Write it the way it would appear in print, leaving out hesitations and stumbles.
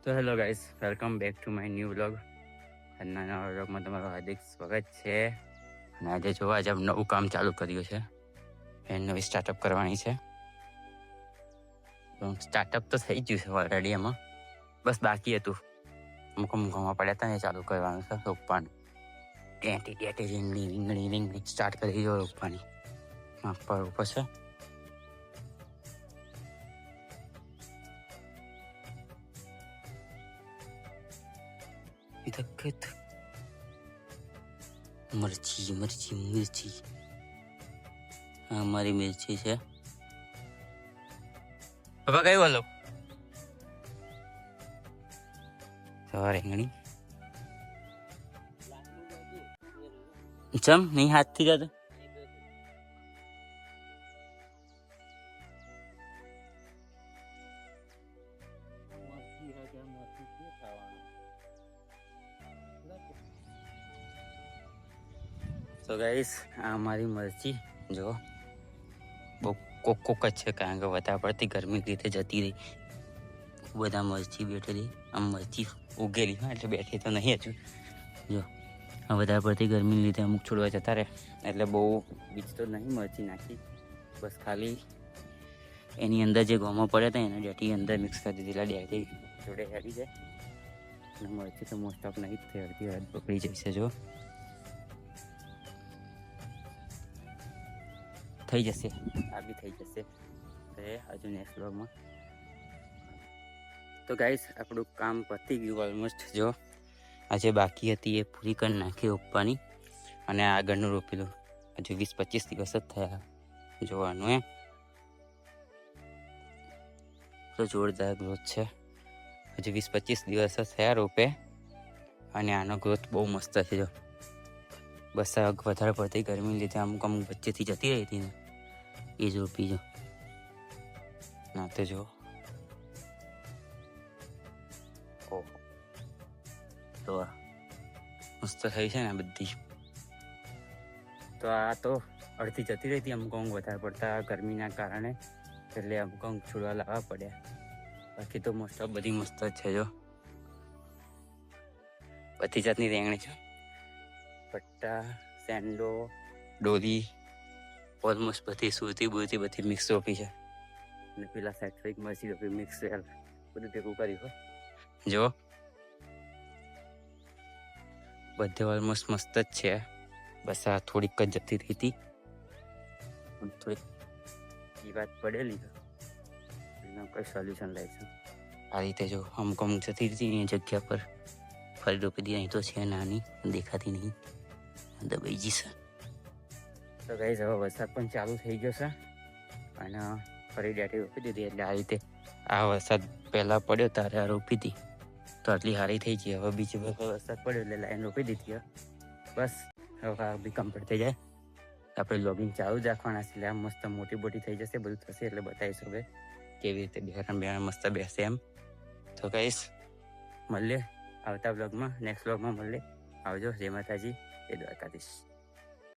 તો hello guys, welcome back to my new vlog. આજના નવા વ્લોગમાં તમારું હાર્દિક સ્વાગત છે. અને આજે જોવા આજે નવું કામ ચાલુ કર્યું છે. ફેન નવી સ્ટાર્ટઅપ કરવાની છે. સ્ટાર્ટઅપ તો થઈ ગયું છે ઓલરેડી. એમાં બસ બાકી હતું અમુક પડ્યા હતા એ ચાલુ કરવાનું છે. રોપવાનું ટેટી રીંગણી સ્ટાર્ટ કરી દો રોપવાની. પર ઉપર છે. મરચી હા મારી મિર્ચી છે. હવે કઈ બોલો રીંગણી ચમ નહીં હાથથી જતો. તો ગાઈસ આ મારી મરચી જો બહુ કોક જ છે, કારણ કે વધારે પડતી ગરમી રીતે જતી રહી. બધા મરચી બેઠેલી આમ મરચી ઉગેલી હા, એટલે બેઠી તો નહીં હજુ. જો આ વધારે પડતી ગરમીને લીધે અમુક છોડવા જતા રહે, એટલે બહુ બીજ તો નહીં મરચી નાખી. બસ ખાલી એની અંદર જે ગોમાં પડ્યા હતા એના ડેટી અંદર મિક્સ કરી દીધેલા. ડેટી જોડે હેરી જાય અને મરચી તો મોસ્ટ ઓફ નહીં જ થઈ. અડધી હદ પકડી જશે. જો થઈ જશે, આ બી થઈ જશે. હજુ નેક્સ્ટ વ્લોગમાં. તો ગાઈસ આપણું કામ પતી ગયું ઓલમોસ્ટ. જો આજે બાકી હતી એ પૂરી કરી નાખી રોપવાની, અને આગળનું રોપેલું હજુ 20-25 દિવસ જ થયા જોવાનું. તો જોરદાર ગ્રોથ છે. હજુ 20-25 દિવસ જ થયા રોપે, અને આનો ગ્રોથ બહુ મસ્ત છે. જો બસ વધારે પડતી ગરમી લીધે અમુક વચ્ચેથી જતી રહી હતી ને, એ જ રોપી. જો ના તો જો તો મસ્ત થઈ છે ને બધી. તો આ તો અડધી જતી રહી હતી અમુક વધારે પડતા ગરમીના કારણે, એટલે અમુક છોડવા લાવવા પડ્યા. બાકી તો મોસ્ટ ઓફ બધી મસ્ત જ છે. જો બધી જાતની રેંગણી છે. પટ્ટા, સેન્ડો, ડોલી, ઓલમોસ્ટ બધી સુરતી બુરતી બધી મિક્સ રોપી છે. અને પેલા સાઈડ થોડીક મરચી રોપી, મિક્સ બધું ભેગું કર્યું. જો બધે ઓલમોસ્ટ મસ્ત જ છે. બસ આ થોડીક જ જતી રહી હતી, થોડીક એ વાત પડેલી એનું કંઈ સોલ્યુશન લાવી છે. આ રીતે જો અમુક જતી હતી એ જગ્યા પર ફરી રોપી દી. અહીં તો છે નાની, દેખાતી નહીં, દબાઈ જશે. તો ગાઈસ હવે વરસાદ પણ ચાલુ થઈ ગયો છે, અને ફરી ડેટી રોપી દીધી. એટલે આ રીતે આ વરસાદ પહેલાં પડ્યો ત્યારે આ રોપી હતી, તો આટલી સારી થઈ ગઈ. હવે બીજી વખત વરસાદ પડ્યો એટલે લાઈન રોપી દીધી. બસ હવે આ બી કમ્પ્લીટ થઈ જાય. આપણે લોગિંગ ચાલુ જ રાખવાના છે. એટલે આમ મસ્ત મોટી થઈ જશે, બધું થશે એટલે બતાવીશું હવે કેવી રીતે બિહાર મસ્ત બેસે એમ. તો ગાઈસ મળીએ આવતા બ્લોગમાં, નેક્સ્ટ બ્લોગમાં મળીએ. આવજો. જય માતાજી, જય દ્વારકાધીશ.